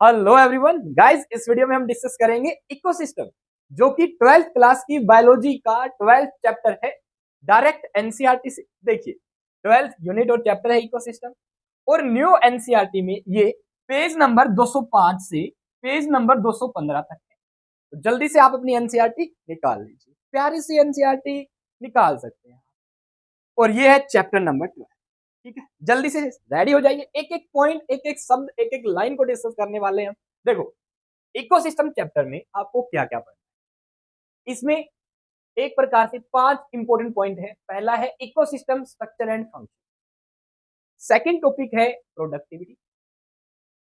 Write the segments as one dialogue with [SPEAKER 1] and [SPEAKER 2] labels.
[SPEAKER 1] Hello everyone guys, इस video में हम डिस्कस करेंगे इकोसिस्टम, जो कि 12th क्लास की बायोलॉजी का 12th चैप्टर है। डायरेक्ट एनसीईआरटी से देखिए, 12th यूनिट और चैप्टर है इकोसिस्टम। और न्यू एनसीईआरटी में ये पेज नंबर 205 से पेज नंबर 215 तक है। तो जल्दी से आप अपनी एनसीईआरटी निकाल लीजिए, प्यारी सी एनसीईआरटी निकाल सकते हैं। और ये है चैप्टर नंबर 12। ठीक है, जल्दी से रेडी हो जाइए। एक एक पॉइंट, एक एक शब्द, एक एक लाइन को डिस्कस करने वाले हैं हम। देखो, इकोसिस्टम चैप्टर में आपको क्या क्या पढ़ना है। इसमें एक प्रकार से 5 इंपॉर्टेंट पॉइंट है। पहला है ecosystem structure and function. Second topic है प्रोडक्टिविटी।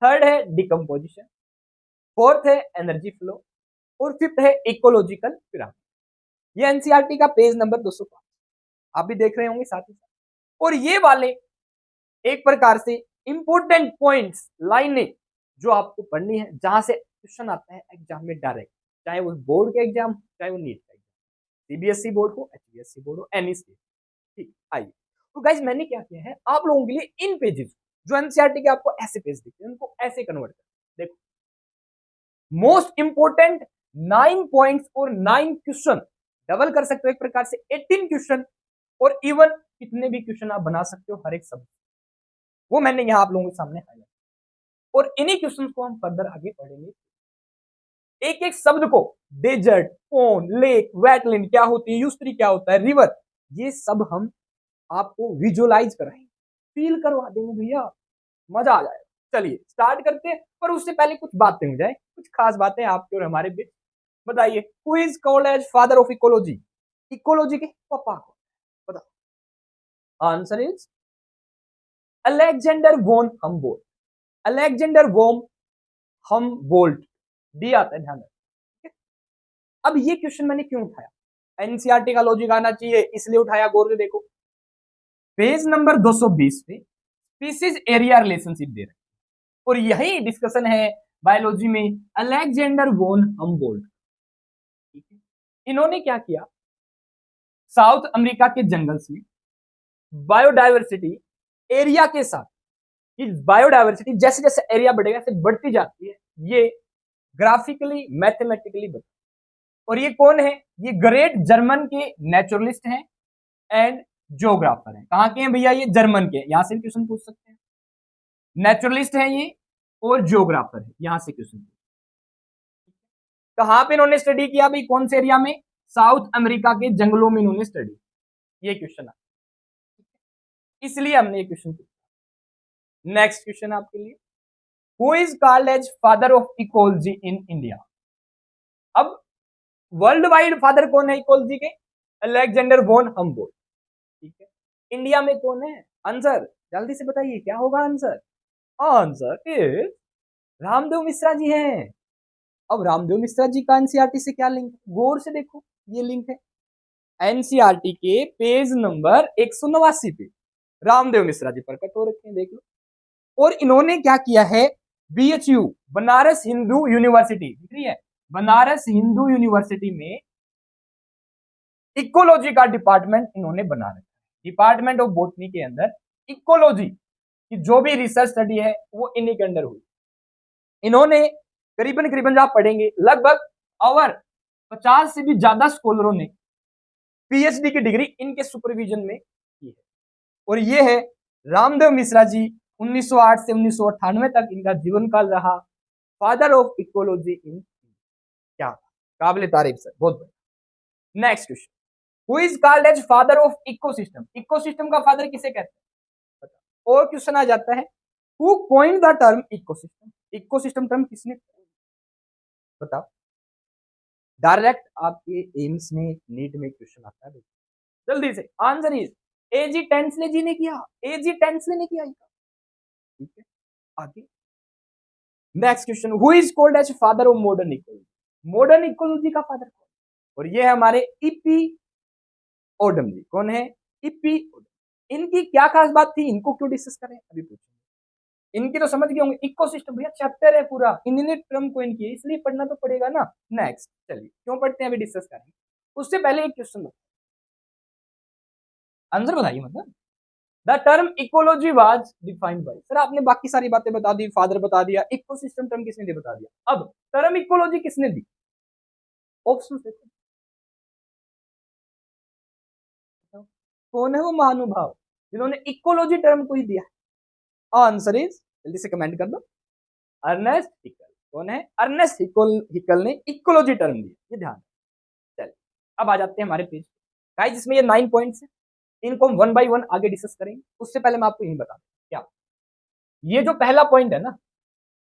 [SPEAKER 1] थर्ड है डिकम्पोजिशन। फोर्थ है एनर्जी फ्लो। और फिफ्थ है इकोलॉजिकल पिरामिड। ये एनसीईआरटी का पेज नंबर 205 आप भी देख रहे होंगे साथ ही साथ। और ये वाले एक प्रकार से इंपॉर्टेंट पॉइंट्स, लाइनें जो आपको पढ़नी है, जहां से क्वेश्चन आता है एग्जाम में डायरेक्ट, चाहे वो बोर्ड के एग्जाम, चाहे वो नीट का एग्जाम, सीबीएसई बोर्ड हो, एचबीएससी बोर्ड हो, एनी स्टेट। ठीक, आइए। तो गाइज मैंने क्या किया है आप लोगों के लिए, इन पेजेस जो एनसीईआरटी के आपको ऐसे पेज दिखते हैं उनको ऐसे कन्वर्ट कर देखो। मोस्ट इंपोर्टेंट 9 पॉइंट्स और 9 क्वेश्चन डबल कर सकते हो एक प्रकार से 18 क्वेश्चन। और इवन कितने भी क्वेश्चन आप बना सकते हो हर एक शब्द, वो मैंने यहां आप लोगों के सामने हाईलाइट। और इन्हीं क्वेश्चंस को हम फर्दर आगे पढ़ेंगे। एक एक शब्द को, डेजर्ट, पोन, लेक, वेटलैंड क्या होती है, यूस्ट्री क्या होता है, रिवर, ये सब हम आपको विजुअलाइज कराएंगे, फील करवा देंगे भैया, मजा आ जाएगा। चलिए स्टार्ट करते हैं, पर उससे पहले कुछ बातें हो जाए, कुछ खास बातें आपके और हमारे बीच। बताइए, who is called as father of ecology? Ecology के पापा को बताओ। आंसर इज अलेक्जेंडर वोन हम्बोल्ट। अलेक्जेंडर वोन हम्बोल्ट, डी आता है, ध्यान रखिए। अब ये क्वेश्चन मैंने क्यों उठाया, एनसीईआरटी का लॉजिक आना चाहिए इसलिए उठाया। गौर से देखो, पेज नंबर 220 पे स्पीसीज एरिया रिलेशनशिप दे रहे हैं, और यही डिस्कशन है बायोलॉजी में अलेक्जेंडर वोन हम्बोल्ट। इन्होंने क्या किया, साउथ अमेरिका के जंगल्स में बायोडायवर्सिटी एरिया के साथ, कि बायोडायवर्सिटी जैसे जैसे एरिया बढ़ेगा ऐसे बढ़ती जाती है, ये ग्राफिकली मैथमेटिकली बता। और ये कौन है, ये ग्रेट जर्मन के नेचुरलिस्ट हैं एंड जियोग्राफर हैं। कहां के हैं भैया, ये जर्मन के, यहां से क्वेश्चन पूछ सकते हैं। नेचुरलिस्ट हैं ये और जियोग्राफर है, यहां से क्वेश्चन। कहां पे इन्होंने स्टडी किया भाई, कौन से एरिया में, साउथ अमेरिका के जंगलों में इन्होंने स्टडी, ये क्वेश्चन आता, इसलिए हमने ये क्वेश्चन पूछा। नेक्स्ट क्वेश्चन आपके लिए, who is called as father of ecology in India? अब वर्ल्ड वाइड फादर कौन है इकोलॉजी के? अलेक्जेंडर वोन हम्बोल्ट। ठीक है, इंडिया में कौन है? आंसर जल्दी से बताइए, क्या होगा answer? Answer is Ramdev Mishra ji हैं। अब रामदेव मिश्रा जी का एनसीईआरटी से क्या लिंक, गौर से देखो, ये लिंक है एनसीईआरटी के पेज नंबर 189 पे, रामदेव मिश्रा जी प्रकट हो रखे हैं, देख लो। और इन्होंने क्या किया है, बीएचयू, बनारस हिंदू यूनिवर्सिटी, दिख रही है, बनारस हिंदू यूनिवर्सिटी में इकोलॉजी का डिपार्टमेंट इन्होंने बना रखा है। डिपार्टमेंट ऑफ बोटनी के अंदर इकोलॉजी की जो भी रिसर्च स्टडी है वो इन्हीं के अंदर हुई। इन्होंने करीबन करीबन आप पढ़ेंगे लगभग और 50 से भी ज्यादा स्कॉलरों ने पीएचडी की डिग्री इनके सुपरविजन में की है। और ये है रामदेव मिश्रा जी, 1908 से 1998 तक इनका जीवन काल रहा, फादर ऑफ इकोलॉजी इन, क्या काबिल तारीफ सर, बहुत बढ़िया। Next question, who is called as father of ecosystem? Ecosystem का फादर किसे कहते हैं? और क्वेश्चन आ जाता है, who coined the term ecosystem? Ecosystem term किसने, बताओ। डायरेक्ट आपके एम्स में, नीट में क्वेश्चन आता है, जल्दी से। Answer is A G Tansley ji ने किया, एजी टेंसले ने किया। ठीक है, आगे next question, who is called as father of modern ecology? Modern ecology का फादर कौन? और ये है हमारे ईपी ओडम जी। कौन है? EP Odum. इनकी क्या खास बात थी, इनको क्यों डिस्कस करें, अभी पूछेंगे। इनकी तो समझ गए होंगे, इकोसिस्टम भैया चैप्टर है पूरा, इन्होंने टर्म को इनकी, इसलिए पढ़ना तो पड़ेगा ना। नेक्स्ट चलिए, क्यों पढ़ते हैं अभी डिस्कस करेंगे। उससे पहले एक क्वेश्चन, आंसर बताइए, मतलब the term ecology was defined by, sir आपने बाकी सारी बातें बता दी, फादर बता दिया, इकोसिस्टम टर्म किसने दिया बता दिया, अब टर्म इकोलॉजी किसने दी, ऑप्शन देखो कौन है वो महानुभाव जिन्होंने इकोलॉजी टर्म को ही दिया, आंसर इज, जल्दी से कमेंट कर दो, अर्नेस्ट हिकल। कौन है, अर्नेस्ट हिकल ने इकोलॉजी टर्म दी, ये ध्यान। चल अब आ जाते हैं हमारे पेज, गाइस जिसमें ये 9 पॉइंट्स है, इनको हम 1 बाय 1 आगे डिस्कस करेंगे। उससे पहले मैं आपको यही बता दूं क्या, ये जो पहला पॉइंट है ना,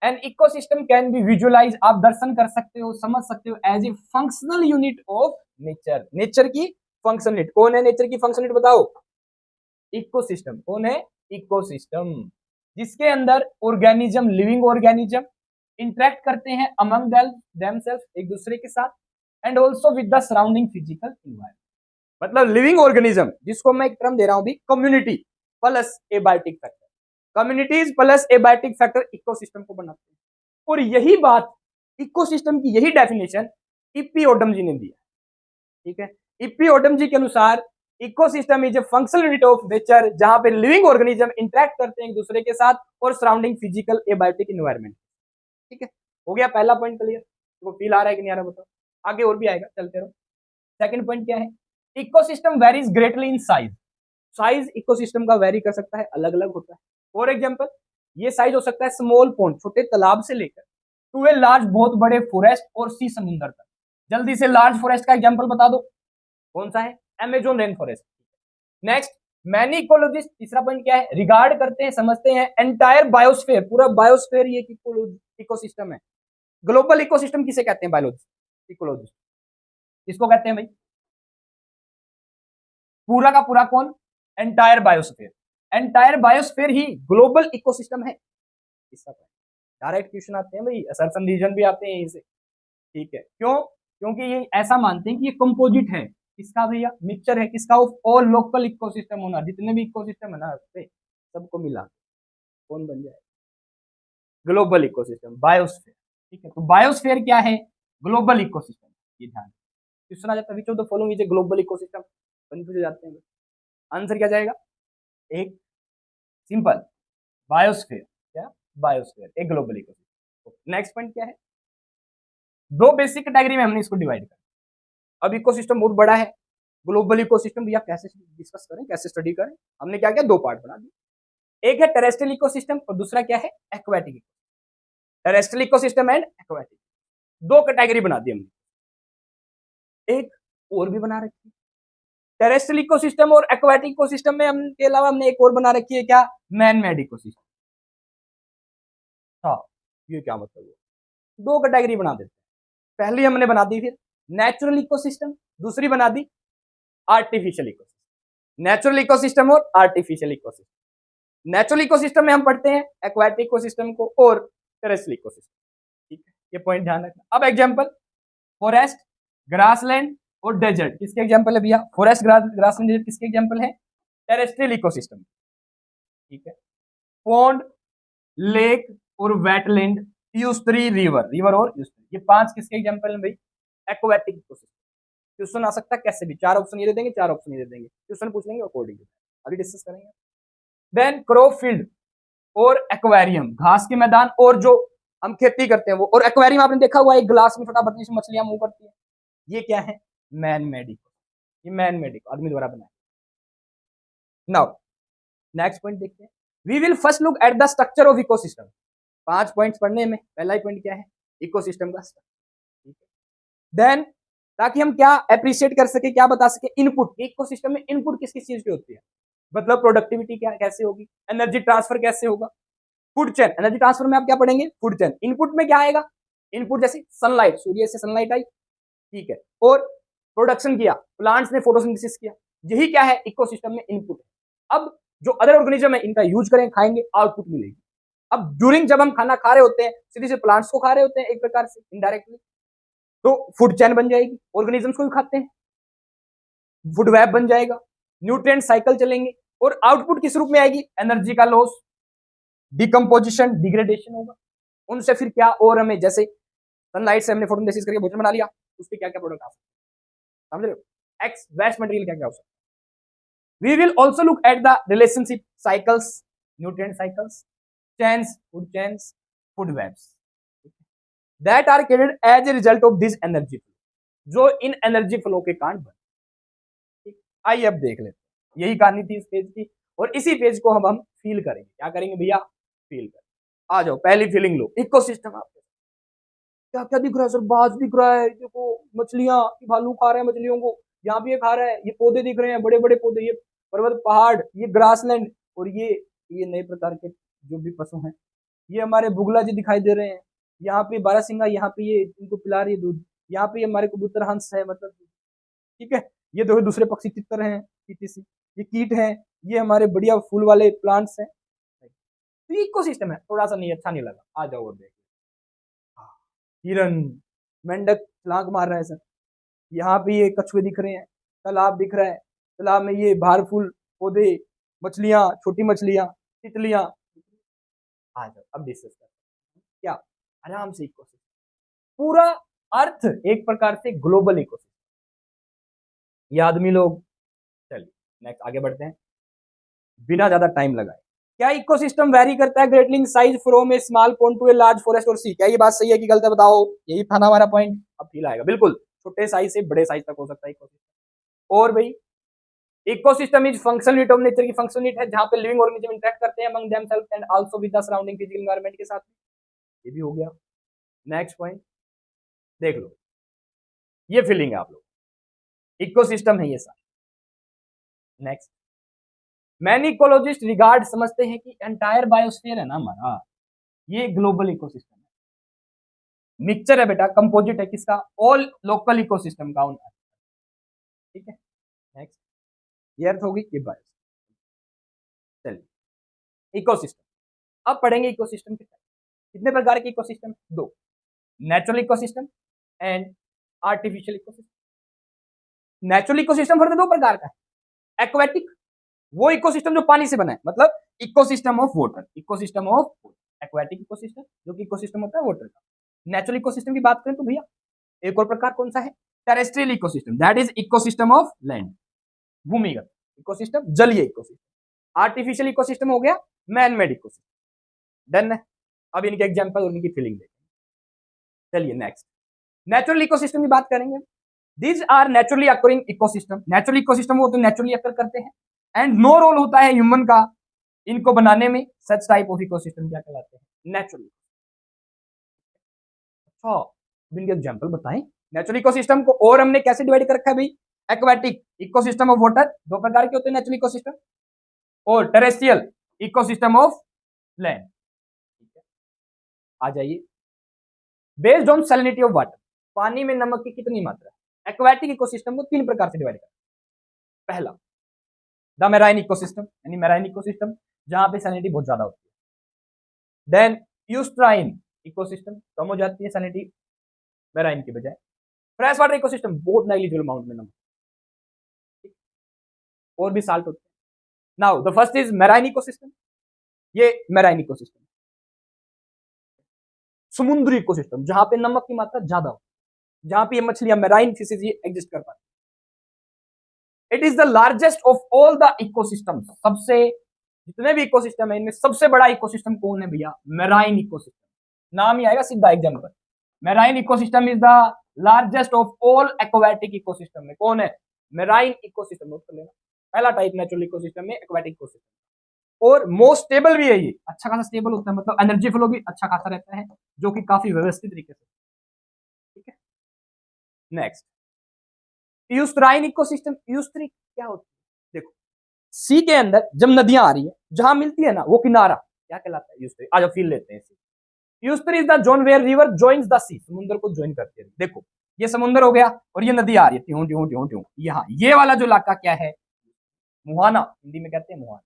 [SPEAKER 1] an ecosystem can be visualise, आप दर्शन कर सकते हो, समझ सकते हो, as a functional unit of nature, nature की फंक्शनल यूनिट। कौन है नेचर की फंक्शनल यूनिट बताओ, इकोसिस्टम। कौन है, इकोसिस्टम, जिसके अंदर ऑर्गेनिज्म, लिविंग ऑर्गेनिज्म इंटरेक्ट करते हैं अमंग देमसेल्फ, एक दूसरे के साथ, and also with the surrounding physical environment. मतलब लिविंग ऑर्गेनिज्म, जिसको मैं एक टर्म दे रहा हूं भी, community plus abiotic factor, communities plus abiotic factor ecosystem को बनाते हैं। और यही बात, इकोसिस्टम की यही डेफिनेशन इप्पी ओडम जी ने दी है, ठीक है। इप्पी ओडम जी के अनुसार ecosystem is a functional unit of nature, जहां पे लिविंग ऑर्गेनिज्म इंटरेक्ट करते हैं एक दूसरे के साथ और सराउंडिंग फिजिकल एबायोटिक एनवायरनमेंट, ठीक है। हो गया पहला पॉइंट क्लियर, तो फील आ रहा है कि नहीं आ रहा बताओ, आगे और भी आएगा, चलते रहो। सेकंड पॉइंट क्या है, ecosystem varies greatly in size, size ecosystem का वेरी कर सकता है, अलग अलग होता है। फॉर एग्जांपल, ये साइज हो सकता है स्मॉल पॉन्ड, छोटे तालाब से लेकर, टू ए लार्ज, बहुत बड़े फॉरेस्ट और सी, समुद्र तक। जल्दी से लार्ज फॉरेस्ट का एग्जांपल बता दो, कौन सा है, Amazon rain forest. Next, many ecologist, तीसरा पॉइंट क्या है, रिगार्ड करते हैं, समझते हैं एंटायर बायोस्फीयर, पूरा बायोस्फीयर ये इकोसिस्टम है। ग्लोबल इकोसिस्टम किसे कहते हैं, बायोलॉजिस्ट, इकोलॉजिस्ट किसको कहते हैं भाई, पूरा का पूरा कौन, एंटायर बायोस्फीयर, एंटायर बायोस्फीयर ही ग्लोबल इकोसिस्टम है। डायरेक्ट क्वेश्चन आते हैं भाई, असर्शन रीजन भी आते हैं यहीं से, ठीक है। क्यों, क्योंकि ये ऐसा मानते हैं कि ये कंपोजिट है, किसका भैया, मिक्सचर है, किसका, ऑल लोकल इकोसिस्टम होना, जितने भी इकोसिस्टम है ना सबको मिला कौन बन जाए, ग्लोबल इकोसिस्टम, बायोस्फीयर, ठीक है। तो बायोस्फीयर क्या है, ग्लोबल इकोसिस्टम, ये ध्यान। क्वेश्चन आ जाता है, which of the following is a global ecosystem, confuse हो जाते हैं, आंसर क्या जाएगा, एक सिंपल, बायोस्फीयर, क्या, बायोस्फीयर एक ग्लोबल इकोसिस्टम। नेक्स्ट पॉइंट क्या है, दो बेसिक कैटेगरी में हमने इसको डिवाइड किया। अब इकोसिस्टम बहुत बड़ा है, ग्लोबल इकोसिस्टम भैया कैसे डिस्कस करें, कैसे स्टडी करें, हमने क्या किया, दो पार्ट बना दिए। एक है टेरेस्ट्रियल इकोसिस्टम और दूसरा क्या है, aquatic, terrestrial ecosystem and aquatic, दो कैटेगरी बना दी हमने। एक और भी बना रखी है, टेरेस्ट्रियल इकोसिस्टम और एक्वाटिक इकोसिस्टम में हम के अलावा हमने एक और बना रखी है, क्या, मैन मेड इकोसिस्टम। हाँ, ये क्या मतलब है, दो कैटेगरी बना देते हैं, पहली हमने बना दी फिर नेचुरल इकोसिस्टम, दूसरी बना दी आर्टिफिशियल इकोसिस्टम। नेचुरल इकोसिस्टम और आर्टिफिशियल इकोसिस्टम, नेचुरल इकोसिस्टम में हम पढ़ते हैं एक्वाटिक इकोसिस्टम को और टेरेस्ट्रियल इकोसिस्टम, ठीक है, ये पॉइंट ध्यान रखना। अब एग्जांपल, फॉरेस्ट, ग्रासलैंड और डेजर्ट किसके एग्जांपल है भैया, फॉरेस्ट, ग्रासलैंड, डेजर्ट किसके एग्जांपल है, टेरेस्ट्रियल इकोसिस्टम, ठीक है। पॉन्ड, लेक और वेटलैंड, यूस्ट्री, रिवर, रिवर और यूस्ट्री, ये पांच किसके एग्जांपल हैं भाई, एक्वाटिक इकोसिस्टम। क्वेश्चन आ सकता है कैसे भी, चार ऑप्शन ये दे देंगे, चार ऑप्शन ये दे देंगे, क्वेश्चन पूछ लेंगे अकॉर्डिंग, अभी डिस्कस करेंगे। देन क्रॉप फील्ड और एक्वेरियम, घास के मैदान और जो हम खेती करते हैं वो, और एक्वेरियम आपने देखा हुआ एक ग्लास में फटाफट से मछलियां मूव करती है, ये क्या है, मैन मेड, ये मैन मेड आदमी द्वारा बनाया। नाउ नेक्स्ट पॉइंट देखते हैं, we will first look at the structure of ecosystem. 5 points पढ़ने में पहला ही पॉइंट क्या है, इकोसिस्टम का स्ट्रक्चर, ठीक है। देन ताकि हम क्या अप्रिशिएट कर सके, क्या बता सके, इनपुट, इकोसिस्टम में इनपुट किस किस चीज की होती है, मतलब प्रोडक्टिविटी क्या कैसे होगी, एनर्जी ट्रांसफर कैसे होगा, फूड चेन, एनर्जी ट्रांसफर में आप क्या पढ़ेंगे, फूड चेन। इनपुट में क्या आएगा, इनपुट जैसे सनलाइट, सूर्य से सनलाइट आई, ठीक है, और प्रोडक्शन किया, प्लांट्स ने फोटोसिंथेसिस किया, यही क्या है, इकोसिस्टम में इनपुट है। अब जो अदर ऑर्गेनिज्म है इनका यूज करें, खाएंगे, आउटपुट मिलेगी। अब ड्यूरिंग जब हम खाना खा रहे होते हैं, सीधे से प्लांट्स को खा रहे होते हैं एक प्रकार से इनडायरेक्टली, तो फूड चेन बन जाएगी, ऑर्गेनिजम्स को भी खाते हैं, फूड वेब बन जाएगा, न्यूट्रिएंट साइकिल चलेंगे, और आउटपुट किस रूप में आएगी, एनर्जी का लॉस, डिकम्पोजिशन, डिग्रेडेशन होगा। उनसे फिर क्या, और हमें जैसे सनलाइट से हमने फोटोसिंथेसिस करके भोजन बना लिया, उसके क्या क्या प्रोडक्ट आ सकते हैं, समझ रहे हो, एक्स वेस्ट मटेरियल क्या क्या हो सकता We will also look at the relationship cycles, nutrient cycles, chains, food webs that are created as a result of this energy flow, जो इन एनर्जी फ्लो के कारण बने। आइए अब देख लेते हैं, यही कहानी थी इस पेज की, और इसी पेज को हम फील करेंगे। क्या करेंगे भैया? फील करें। आ जाओ, पहली फीलिंग लो। इकोसिस्टम आपके क्या क्या दिख रहा है सर? बाज दिख रहा है, देखो मछलियां, भालू खा रहे हैं मछलियों को, यहाँ पे ये खा रहा है, ये पौधे दिख रहे हैं, बड़े बड़े पौधे, ये पर्वत पहाड़, ये ग्रासलैंड, और ये नए प्रकार के जो भी पशु हैं, ये हमारे बुगला जी दिखाई दे रहे हैं, यहाँ पे बारहसिंगा, यहाँ पे ये इनको पिला रही है दूध, यहाँ पे हमारे कबूतर हंस है, मतलब ठीक है, ये दो दूसरे पक्षी तितर हैं, ये कीट हैं, ये हमारे बढ़िया फूल वाले प्लांट्स हैं। तो इकोसिस्टम है। थोड़ा सा नहीं अच्छा नहीं लगा, आ जाओ और देखो। हिरन, मेंढक छलांग मार रहे हैं सर, यहाँ पे ये कछुए दिख रहे हैं, तालाब दिख रहा है, तालाब में ये बाहर फूल पौधे, मछलियां, छोटी मछलियां, तितलियां। आ जाओ अब डिस्कस करते हैं। क्या? आराम से इकोसिस्टम, पूरा अर्थ एक प्रकार से ग्लोबल इकोसिस्टम। ये आदमी लोग, चलिए नेक्स्ट आगे बढ़ते हैं बिना ज्यादा टाइम लगाए। क्या इकोसिस्टम वेरी करता है greatly in size from a small pond to a large forest और सी? क्या ये बात सही है कि गलत है? बताओ। यही था ना हमारा पॉइंट। अब फील आएगा, बिल्कुल छोटे साइज से बड़े साइज तक हो सकता है इकोसिस्टम। और भाई ecosystem is functional unit of nature की फंक्शनल यूनिट है, जहां पे लिविंग ऑर्गेनिज्म इंटरेक्ट करते हैं among themselves and also with the surrounding physical environment के साथ। ये भी हो गया। नेक्स्ट पॉइंट देख लो, ये फीलिंग है आप लोग, इकोसिस्टम है ये सारा। नेक्स्ट, मैनी इकोलॉजिस्ट रिगार्ड, समझते हैं कि एंटायर बायोस्फीयर है ना हमारा, ये ग्लोबल इकोसिस्टम है। मिक्सचर है बेटा, कंपोजिट है किसका? ऑल लोकल इकोसिस्टम का ऑन अर्थ। ठीक है, नेक्स्ट, ये अर्थ होगी, ये बायोस्फीयर। चलिए इकोसिस्टम अब पढ़ेंगे। इकोसिस्टम के कितने प्रकार के इकोसिस्टम? दो, natural ecosystem and artificial ecosystem. Natural ecosystem फर्क दो प्रकार का है। एक्वेटिक, वो इकोसिस्टम जो पानी से बना है, मतलब ecosystem of water, ecosystem of aquatic ecosystem, जो कि इकोसिस्टम होता है वाटर का। नेचुरल इकोसिस्टम की बात करें तो भैया एक और प्रकार कौन सा है? Terrestrial ecosystem, that is ecosystem of land, भूमिगत इकोसिस्टम, जलीय इकोसिस्टम। आर्टिफिशियल इकोसिस्टम हो गया मैन मेड इकोसिस्टम। डन है। अब इनके एग्जांपल और इनकी फीलिंग देखें। चलिए नेक्स्ट, नेचुरल इकोसिस्टम की बात करेंगे। These are naturally occurring ecosystem. Natural ecosystem वो तो नेचुरली अकर करते हैं एंड नो रोल होता है ह्यूमन का इनको बनाने में। सच टाइप ऑफ इकोसिस्टम क्या कहलाते हैं? नेचुरल। अच्छा, इनके एग्जांपल बताएं नेचुरल इकोसिस्टम को। और हमने कैसे डिवाइड कर रखा है भाई? एक्वेटिक इकोसिस्टम ऑफ वाटर, दो प्रकार के होते हैं नेचुरल इकोसिस्टम, और टेरेस्ट्रियल इकोसिस्टम ऑफ लैंड। आ जाइए, based on salinity of water, पानी में नमक की कितनी मात्रा है। एक्वेटिक इकोसिस्टम को तीन प्रकार से डिवाइड कर। पहला, द मैराइन इकोसिस्टम, यानी मैराइन इकोसिस्टम जहां पे सैलिनिटी बहुत ज्यादा होती है। देन यूस्ट्राइन इकोसिस्टम, कम हो जाती है सैलिनिटी मैराइन के बजाय। फ्रेश वाटर इकोसिस्टम, बहुत नेग्लिजिबल अमाउंट में नमक, और भी साल्ट होते हैं। Now the first is marine ecosystem, ये मैराइन इकोसिस्टम, समुद्री इकोसिस्टम जहां पे नमक की मात्रा ज्यादा हो, जहां पे ये मछलियां मैराइन फिशेज एग्जिस्ट कर पाती। It is the largest of all the ecosystem, सबसे जितने भी इकोसिस्टम है इनमें सबसे बड़ा इकोसिस्टम कौन है भैया? Marine ecosystem. नाम ही आएगा सीधा example, marine ecosystem is the largest of all aquatic ecosystem में कौन है? Marine ecosystem. नोट कर लेना, पहला टाइप नेचुरल इकोसिस्टम में एक्वेटिक इकोसिस्टम, और मोस्ट स्टेबल भी है ये, अच्छा खासा स्टेबल होता है, मतलब एनर्जी फ्लो भी अच्छा खासा रहता है, जो कि काफी व्यवस्थित तरीके से। ठीक है, नेक्स्ट, यूस्ट्राइन इकोसिस्टम। यूस्ट्री क्या होती है? देखो, सी के अंदर जब नदियां आ रही है, जहां मिलती है ना वो किनारा, क्या कहलाता है? यूस्ट्री। आज फील लेते हैं। Estuary is the zone where river joins the sea, समुद्र को ज्वाइन करती है। देखो, ये समुद्र हो गया और ये नदी आ रही है, ट्यूं ट्यूं ट्यूं ट्यूं, यहाँ ये वाला जो इलाका क्या है? मुहाना, हिंदी में कहते हैं मुहाना।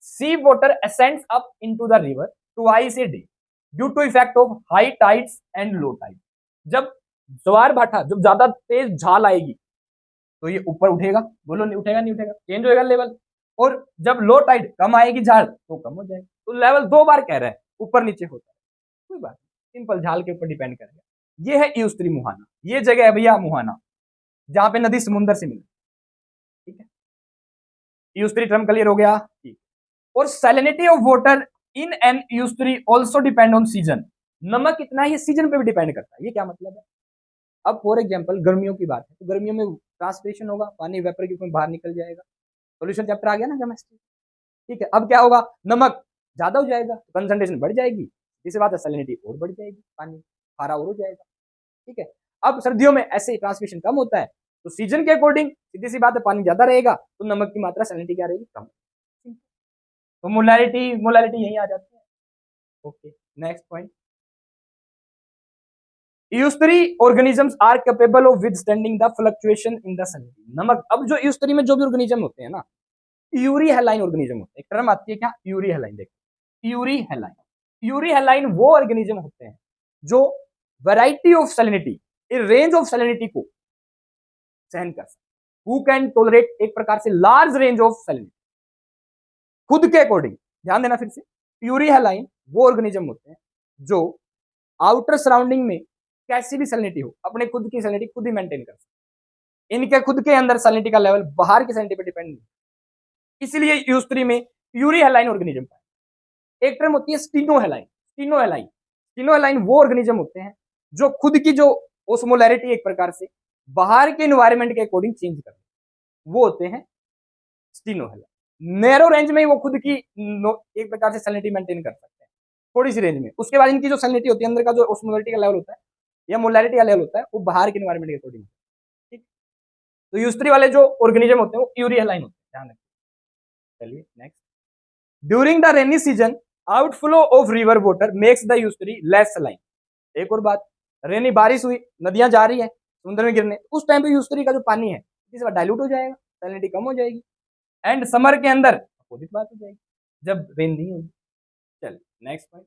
[SPEAKER 1] Sea water ascends up into the river twice a day due to effect of high tides and low tide. जब ज्वार भाटा, जब ज्यादा तेज झाल आएगी तो ये ऊपर उठेगा, बोलो नहीं उठेगा? नहीं उठेगा, चेंज होएगा लेवल। और जब लो टाइड, कम आएगी झाल, तो कम हो जाएगा। तो लेवल दो बार कह रहा है, ऊपर नीचे होता है, कोई बात नहीं, सिंपल झाल के ऊपर डिपेंड करेगा। ये है यूस्त्री मुहाना, ये जगह है भैया मुहाना, जहां पे नदी समुद्र से मिलती। ठीक है, यूज3 टर्म क्लियर हो गया। और salinity of water in an यूज3 ऑल्सो डिपेंड ऑन सीजन। नमक कितना है ये सीजन पे भी डिपेंड करता है। ये क्या मतलब है? अब फॉर एग्जाम्पल गर्मियों की बात है तो गर्मियों में ट्रांसपिरेशन होगा, पानी वेपर के रूप बाहर निकल जाएगा। सोल्यूशन चैप्टर आ गया ना केमिस्ट्री। ठीक है, अब क्या होगा, नमक ज्यादा हो जाएगा तो कंसंट्रेशन बढ़ जाएगी, इसी बात है सैलिनिटी और बढ़ जाएगी, पानी खारा और हो जाएगा। ठीक है, अब सर्दियों में ऐसे ट्रांसमिशन कम होता है तो सीजन के अकॉर्डिंग सीधी सी बात है पानी ज्यादा रहेगा तो नमक की मात्रा सैलिनिटी क्या रहेगी, कम। तो मोलैरिटी मोलैरिटी यही आ जाती है। ओके, नेक्स्ट पॉइंट, यूज3 organisms are capable of withstanding the fluctuation in the salinity. नमक, अब जो यूज3 में जो भी ऑर्गेनिज्म होते हैं ना, यूरी हेलाइन ऑर्गेनिज्म होते हैं। एक टर्म आती है क्या, यूरी हेलाइन। देखो यूरी हेलाइन, यूरी हेलाइन वो ऑर्गेनिज्म होते हैं जो variety of salinity, range of salinity को सहन कर सकते, हु कैन टॉलरेट एक प्रकार से लार्ज रेंज ऑफ सैलिनिटी खुद के अकॉर्डिंग। ध्यान देना फिर से, यूरी हेलाइन वो ऑर्गेनिज्म होते हैं जो आउटर सराउंडिंग में कैसी भी सैलिनिटी हो अपने खुद की सैलिनिटी खुद ही मेंटेन कर सकते। इनके खुद के अंदर सैलिनिटी का लेवल बाहर की सैलिनिटी पर डिपेंड नहीं, इसलिए यूज3 में यूरी हेलाइन ऑर्गेनिज्म पाए। एक टर्म होती है स्टीनोहेलाइन। स्टीनोहेलाइन, स्टीनोहेलाइन वो ऑर्गेनिज्म होते हैं जो खुद की जो ओस्मोलैरिटी एक प्रकार से बाहर के एनवायरनमेंट के अकॉर्डिंग चेंज करते हैं, वो होते हैं स्टीनोहेलाइन। नैरो रेंज में वो खुद की एक प्रकार से सैलिनिटी मेंटेन कर सकते हैं थोड़ी सी रेंज में। उसके बाद इनकी जो सैलिनिटी होती है, अंदर का जो ओस्मोलैरिटी का लेवल होता है या मोलैरिटी का लेवल होता है, वो बाहर के एनवायरनमेंट के अकॉर्डिंग। ठीक, तो यूज3 वाले जो ऑर्गेनिज्म होते हैं वो यूरी हेलाइन होते हैं, ध्यान रखिए। चलिए next, during the rainy season outflow of river water makes the यूज3 लेस सलाइन। एक और बात, रेनी बारिश हुई, नदियां जा रही है समुद्र में गिरने, उस टाइम पे यूज3 का जो पानी है इस बार डाइल्यूट हो जाएगा, सैलिनिटी कम हो जाएगी। एंड समर के अंदर अपोजिट बात हो जाएगी जब रेन नहीं होगी। चलिए next point,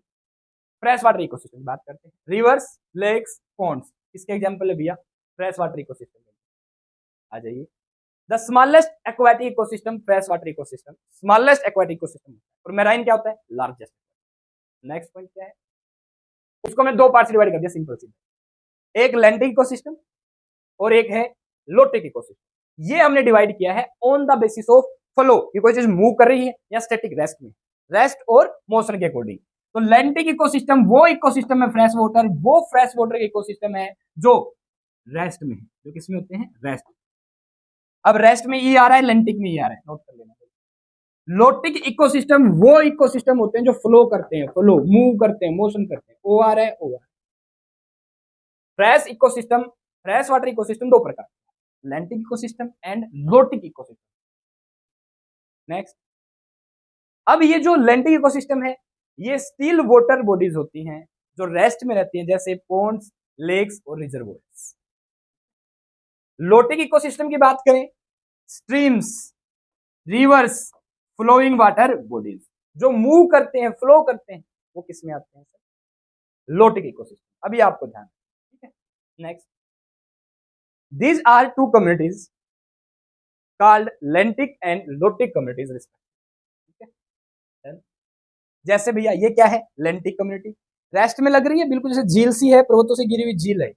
[SPEAKER 1] fresh water ecosystem की बात करते हैं। रिवर्स, लेक्स, पॉन्ड्स, इसके एग्जांपल है भैया फ्रेश वाटर इकोसिस्टम। आ जाइए, the smallest aquatic ecosystem fresh water ecosystem, smallest aquatic ecosystem. और मेराइन क्या होता है, लार्जेस्ट। नेक्स्ट पॉइंट क्या है, उसको मैं दो पार्ट से डिवाइड कर दिया सिंपल सी, एक लैंटिक इकोसिस्टम और एक है लोटिक इकोसिस्टम। ये हमने डिवाइड किया है on the basis of flow, कि कोई चीज मूव कर रही है या स्टैटिक रेस्ट में, रेस्ट और मोशन के अकॉर्डिंग। तो लैंटिक इकोसिस्टम वो इकोसिस्टम है फ्रेश वाटर, वो फ्रेश वाटर के इकोसिस्टम है जो रेस्ट में है, जो किसमें होते हैं, रेस्ट। अब रेस्ट में ई आ रहा है, लैंटिक में ई आ रहा है, नोट कर लेना। लोटिक इकोसिस्टम वो इकोसिस्टम होते हैं जो फ्लो करते हैं, फ्लो मूव करते हैं, मोशन करते हैं, ओ आ रहा है, ओ आ। Fresh ecosystem, fresh water ecosystem दो प्रकार, lentic ecosystem and lotic ecosystem. Next, अब ये जो लैंटिक इकोसिस्टम है ये स्टिल वाटर बॉडीज होती हैं जो रेस्ट में रहती हैं, जैसे पॉन्ड्स, लेक्स और रिजर्वोयर्स। लोटिक इकोसिस्टम की बात करें, streams, rivers, flowing water bodies जो मूव करते हैं, फ्लो करते हैं, वो किस में आते हैं, लोटिक इकोसिस्टम। अभी आपको ध्यान, ठीक है। Next, these are two communities called lentic and lotic communities respectively. ठीक है, जैसे भैया ये क्या है, लेंटिक कम्युनिटी रेस्ट में लग रही है, बिल्कुल जैसे झील सी है, पर्वतों से गिरी हुई झील है।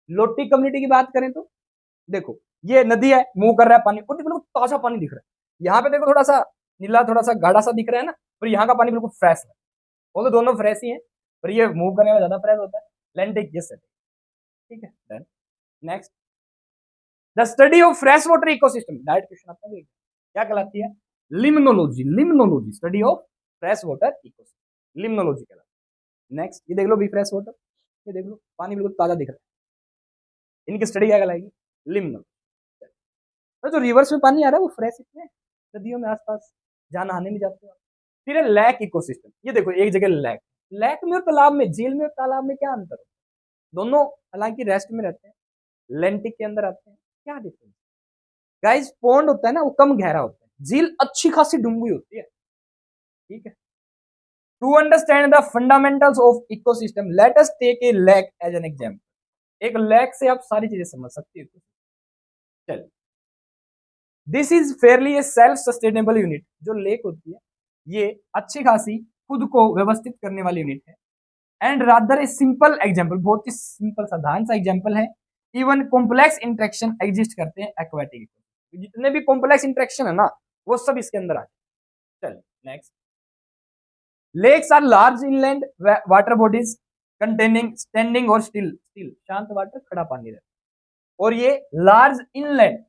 [SPEAKER 1] लोटिक कम्युनिटी की बात करें तो देखो ये नदी है, मूव कर रहा है पानी, और बिल्कुल ताजा पानी दिख रहा है। यहाँ पे देखो थोड़ा सा नीला, थोड़ा सा गाढ़ा सा दिख रहा है ना, और यहाँ का पानी बिल्कुल फ्रेश है। वो तो दोनों फ्रेश ही है, पर ये मूव करने में ज्यादा फ्रेश होता है, लेंटिक ये सेट। ठीक है, done. Next, the study of fresh water ecosystem, direct question आता है, क्या कहलाती है, limnology. Limnology, study of fresh water ecosystem, limnology कहलाती है। नेक्स्ट, ये देख लो भी फ्रेश वाटर, ये देख लो पानी बिल्कुल ताजा दिख रहा है, इनकी स्टडी क्या कहलाएगी, लिम्नोलॉजी। तो जो रिवर्स में पानी आ रहा है वो फ्रेश इसमें, नदियों में आसपास जहाँ नहाने में जाते हो। फिर है लैक इकोसिस्टम, ये देखो एक जगह लैक, लैक में और तालाब में, झील में और तालाब में क्या अंतर है, दोनों हालांकि रेस्ट में रहते हैं, लेंटिक के अंदर आते हैं, क्या डिफरेंस गाइस। पॉन्ड होता है ना वो कम गहरा होता है, झील अच्छी खासी डूंगी होती है। ठीक है, to understand the fundamentals of ecosystem let us take a lake as an example. एक लेक से आप सारी चीजें समझ सकते हो। चलिए, this is fairly a self sustainable unit. जो लेक होती है ये अच्छी खासी खुद को व्यवस्थित करने वाली यूनिट है। And rather a simple example, बहुत ही सिंपल साधारण सा एग्जाम्पल है। इवन कॉम्प्लेक्स इंटरेक्शन एग्जिस्ट करते हैं एक्वाटिक, जितने भी कॉम्प्लेक्स इंटरेक्शन है ना वो सब इसके अंदर आ जाए। चलिए next, lakes are large inland water bodies containing standing और स्टिल, शांत वाटर, खड़ा पानी रहता है, और ये लार्ज इनलैंड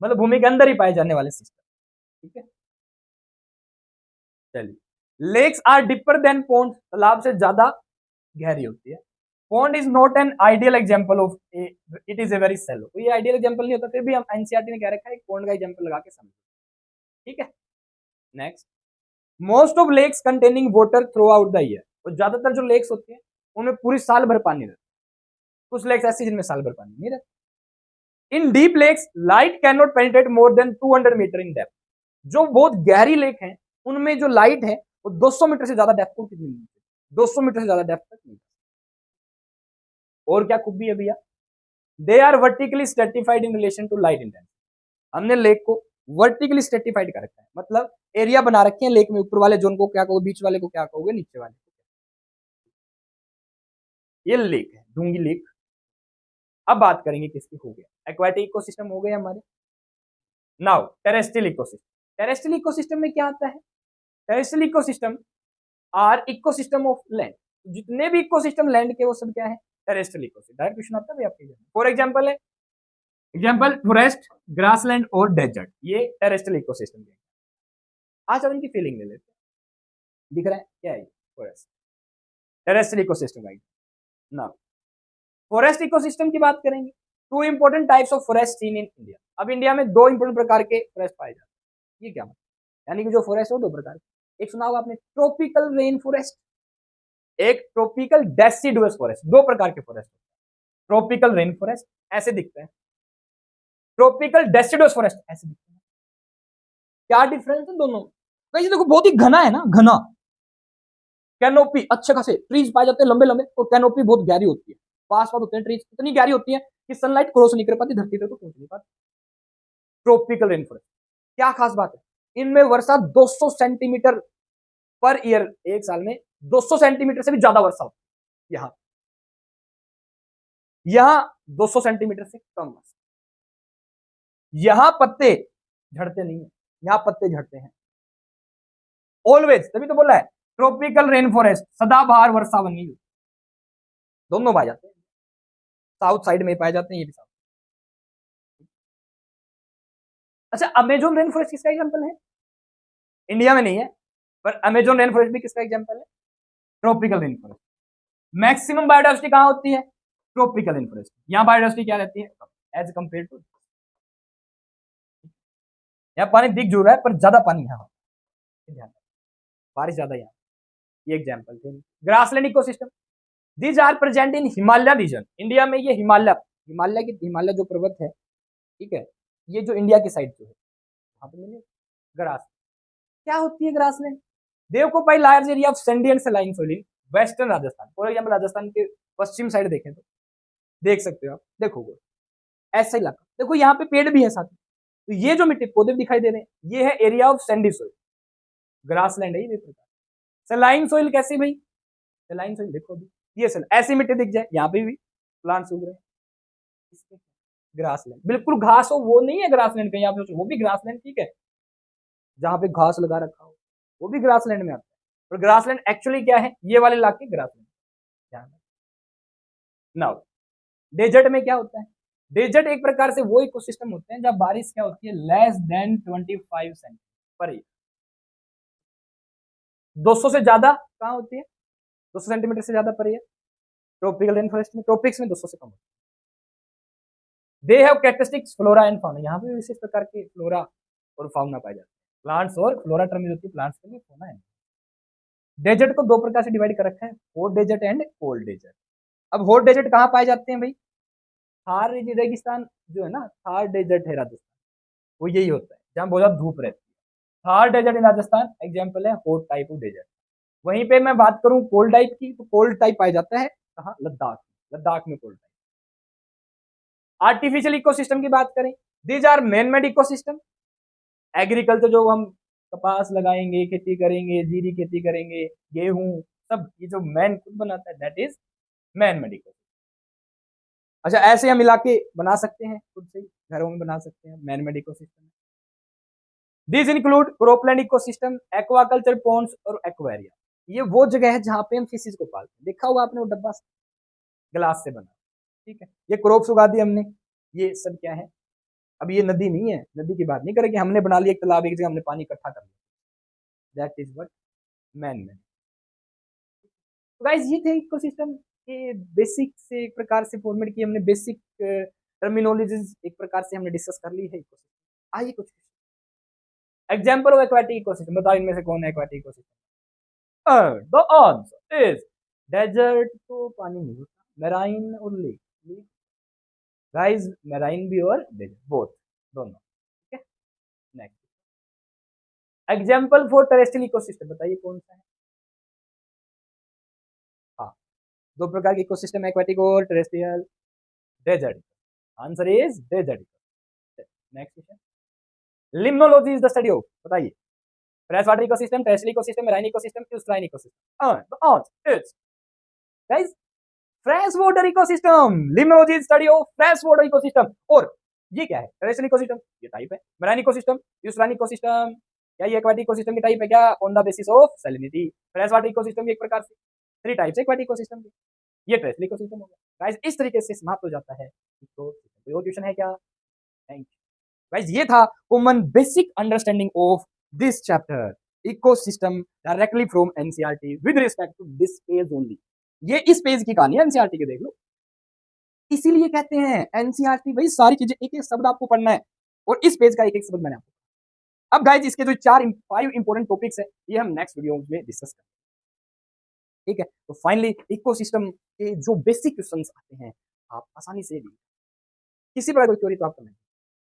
[SPEAKER 1] मतलब भूमि के अंदर ही पाए जाने वाले सिस्टम, ठीक है। चलिए, lakes are deeper than pond, तालाब से ज्यादा गहरी होती है। Pond is not an ideal example of it is a very shallow, तो ये आइडियल एग्जांपल नहीं होता, फिर भी हम एनसीईआरटी ने कह रखा है पॉन्ड का एग्जांपल लगा के समझो, ठीक है। Next, most of lakes containing water throughout the year, और ज्यादातर जो लेक्स होती है उनमें पूरी साल भर पानी रहता है, कुछ लेक्स ऐसी जिनमें साल भर पानी नहीं रहता। In deep lakes light can not penetrate more than 200 metre in depth, जो बहुत गहरी लेक है उनमें जो लाइट है वो 200 मीटर से ज्यादा डेप्थ को कितनी मिलती है, 200 मीटर से ज्यादा डेप्थ तक नहीं। और क्या खूबी है भैया, they are vertically stratified in relation to light intensity, हमने लेक को वर्टिकली स्ट्रेटिफाइड कर रखा है, मतलब एरिया बना रखे हैं लेक में, ऊपर वाले जोन को क्या कहोगे, बीच वाले को क्या कहोगे, नीचे वाले को। ये लेक है, डूंगी लेक। अब बात करेंगे किसकी, हो गया एक्वाटिक इकोसिस्टम हो गए हमारे। Now terrestrial ecosystem, terrestrial ecosystem में क्या आता है, terrestrial ecosystem are ecosystem of land, जितने भी इकोसिस्टम लैंड के वो सब क्या है, टेरेस्ट्रियल इकोसिस्टम। डायरेक्ट क्वेश्चन आता है आपके, फॉर एग्जांपल है, एग्जांपल फॉरेस्ट, ग्रासलैंड और डेजर्ट, ये टेरेस्ट्रियल इकोसिस्टम है। आज हम इनकी फीलिंग ले लेते हैं, दिख रहा है क्या है, फॉरेस्ट टेरेस्ट्रियल इकोसिस्टम राइट। ना फॉरेस्ट इकोसिस्टम की बात करेंगे, two important types of forest seen in India, अब इंडिया में दो इंपोर्टेंट प्रकार के फॉरेस्ट पाए जाते हैं, ये क्या मतलब, यानी कि जो फॉरेस्ट है वो दो प्रकार के, एक सुना होगा आपने ट्रॉपिकल रेन फॉरेस्ट, एक ट्रॉपिकल डेसिडुअस फॉरेस्ट, दो प्रकार के फॉरेस्ट, ट्रॉपिकल रेन फॉरेस्ट ऐसे दिखते हैं, ट्रॉपिकल डेसिडुअस फॉरेस्ट ऐसे दिखते हैं। क्या डिफरेंस है दोनों, वैसे देखो बहुत ही घना है ना, घना कैनोपी, अच्छे खासे ट्रीज पाए जाते हैं लंबे लंबे, और कैनोपी बहुत गहरी होती है, पास पास होते हैं ट्रीज, इतनी गहरी होती है कि सनलाइट क्रॉस नहीं कर पाती, धरती तक तो पहुंच नहीं पाती। ट्रॉपिकल रेन फॉरेस्ट क्या खास बात है, इनमें वर्षा 200 सेंटीमीटर पर ईयर, एक साल में 200 सेंटीमीटर से भी ज्यादा वर्षा होती है। यहां 200 सेंटीमीटर से कम वर्षा, यहां पत्ते झड़ते नहीं है, यहां पत्ते झड़ते हैं ऑलवेज, तभी तो बोला है ट्रॉपिकल रेन फॉरेस्ट, सदाबहार वर्षा बनी, दोनों पाए जाते हैं, साउथ साइड में पाए जाते हैं, ये भी साउथ। अच्छा, अमेजोन रेन फॉरेस्ट किसका एग्जांपल है, इंडिया में नहीं है, पर अमेजोन रेन फॉरेस्ट भी किसका एग्जांपल है, tropical rain forest. Maximum biodiversity कहां होती है, ट्रॉपिकल रेन फॉरेस्ट, यहां बायोडाइवर्सिटी क्या रहती है एज कंपेयर टू, यहाँ पानी दिख जरूर है पर ज्यादा पानी यहाँ, बारिश ज्यादा यहाँ, ये एग्जांपल थे। Grassland ecosystem, these are present in Himalaya region, India में ये हिमालय, हिमालय जो पर्वत है, ठीक है, ये जो इंडिया की साइड जो है वहां पे मिले ग्रास, क्या होती है grassland, they occupy large area of Sandy and saline soil in western Rajasthan, for example Rajasthan के पश्चिम साइड देखें तो देख सकते हो आप, देखोगे ऐसा इलाका, देखो यहाँ पे पेड़ भी है साथ में, तो ये जो मिट्टी पौधे दिखाई दे रहे हैं ये है area of Sandy soil, grassland है ये प्रकार। सलाइन सोइल कैसी भाई, सलाइन सोइल देखो अभी, ये ऐसी मिट्टी दिख जाए, यहाँ पे भी प्लांट्स उग रहे हैं, ग्रासलैंड, बिल्कुल घास हो वो नहीं है ग्रासलैंड, कहीं आप वो भी ग्रासलैंड, ठीक है, जहां पे घास लगा रखा हो वो भी ग्रासलैंड में आता है, और ग्रासलैंड एक्चुअली क्या है, ये वाले इलाके ग्रासलैंड। नाउ डेजर्ट में क्या होता है, डेजर्ट एक प्रकार से वो इकोसिस्टम होते हैं जब बारिश क्या होती है less than 25 centimetre per year, 200 से ज्यादा कहाँ होती है, 200 सेंटीमीटर से ज्यादा per year, tropical rain forest में, ट्रॉपिक्स में 200 से कम होती है। They have characteristics flora and fauna, यहाँ पे विशेष प्रकार के फ्लोरा और फाउना पाए जाते हैं, प्लांट्स और फ्लोरा टर्म होती है प्लांट्स के लिए, फाउना है। डेजर्ट को दो प्रकार से डिवाइड कर रखा है, hot desert and cold desert. अब हॉट डेजर्ट कहाँ पाए जाते हैं भाई, थार रेगिस्तान जो है ना, थार डेजर्ट है राजस्थान, वो यही होता है जहाँ बहुत ज्यादा धूप रहती है, Thar desert in Rajasthan example है हॉट टाइप ऑफ डेजर्ट। वहीं पे मैं बात करूं कोल्ड टाइप की, तो कोल्ड टाइप पाया जाता है कहाँ, लद्दाख, लद्दाख में कोल्ड टाइप। आर्टिफिशियल इकोसिस्टम की बात करें, these are man made ecosystem, agriculture जो हम कपास लगाएंगे, खेती करेंगे, जीरी खेती करेंगे, गेहूं, सब ये जो मैन खुद बनाता है that is man made ecosystem. अच्छा, ऐसे हम इलाके बना सकते हैं खुद से, घरों में बना सकते हैं man made ecosystem. This include cropland ecosystem, aquaculture ponds और एक्वेरिया। ये वो जगह है जहां पे हम फिशेज को पालते हैं। देखा होगा आपने वो डब्बा ग्लास से बना, ठीक है। ये क्रॉप्स उगा दी हमने, ये सब क्या है। अब ये नदी नहीं है, नदी की बात नहीं करेंगे, हमने बना लिया एक तालाब, एक जगह हमने पानी इकट्ठा कर लिया, that is what man made. तो गाइस ये थे इकोसिस्टम के बेसिक से एक प्रकार से फॉर्मेट की हमने, बेसिक टर्मिनोलॉजीज एक प्रकार से हमने डिस्कस कर ली है इकोसिस्टम। आइए कुछ एग्जांपल ऑफ एक्वाटिक इकोसिस्टम, बताओ इनमें से कौन है aquatic ecosystem. The answer is desert, तो पानी नहीं होता, मेराइन और लेक। गाइस मेराइन भी और डेजर्ट बोथ, दोनों, ठीक है। Next example for terrestrial ecosystem, बताइए कौन सा है। हाँ, दो प्रकार के इकोसिस्टम, एक्वाटिक और terrestrial. Desert, answer is desert. Next question, limnology is the study of, बताइए fresh water ecosystem, terrestrial ecosystem, marine ecosystem, crystalline ecosystem. The answer is guys fresh water ecosystem. Limnology is study of fresh water ecosystem. और ये क्या है, terrestrial ecosystem, ये type है। Marine ecosystem, crystalline ecosystem, क्या ये aquatic ecosystem की type है क्या, on the basis of salinity. Fresh water ecosystem एक प्रकार से थ्री टाइप्स है एक्वाटिक इकोसिस्टम के, ये टेरेस्ट्रियल इकोसिस्टम हो गया। गाइस इस तरीके से समाप्त हो जाता है इकोसिस्टम। कोई और क्वेश्चन है क्या? थैंक यू गाइस, ये था common basic understanding of this chapter ecosystem directly from NCERT with respect to this page only. ये इस पेज की कहानी है एनसीईआरटी के, देख लो। इसीलिए कहते हैं एनसीईआरटी, भाई सारी चीजें एक एक शब्द आपको पढ़ना है, और इस पेज का एक एक शब्द मैंने आपको। अब गाइस इसके जो फाइव इंपॉर्टेंट टॉपिक्स है, ये हम नेक्स्ट वीडियो में डिस्कस करेंगे, ठीक है। तो फाइनली इकोसिस्टम के जो बेसिक क्वेश्चंस आते हैं, आप आसानी से भी किसी प्रकार कोई क्वेरी तो आपको नहीं।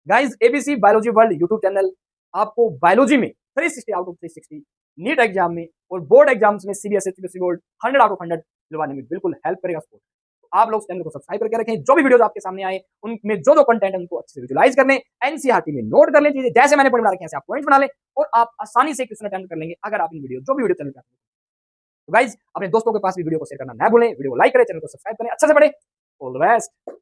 [SPEAKER 1] Guys ABC biology world YouTube channel आपको बायोलॉजी में 360 आउट ऑफ 360, नीट एग्जाम में और बोर्ड एग्जाम्स में सीबीएसई बोर्ड 100 आउट ऑफ 100 दिलवाने में बिल्कुल हेल्प करेगा सपोर्ट। तो आप लोग चैनल को सब्सक्राइब करके रखें, जो भी वीडियोस आपके सामने आए उनमें जो जो कंटेंट है उनको अच्छे से विजुलाइज कर लें, एनसीईआरटी में नोट कर लें चीजें, जैसे मैंने पॉइंट बना रखे हैं ऐसे आप पॉइंट बना लें, और आप आसानी से क्वेश्चन अटेम्प्ट कर लेंगे अगर आप इन वीडियो जो भी वीडियो चैनल पर। तो गाइज अपने दोस्तों के पास भी वीडियो को शेयर करना ना भूलें, वीडियो को लाइक करें, चैनल को सब्सक्राइब करें, अच्छे से पढ़ें। All the best.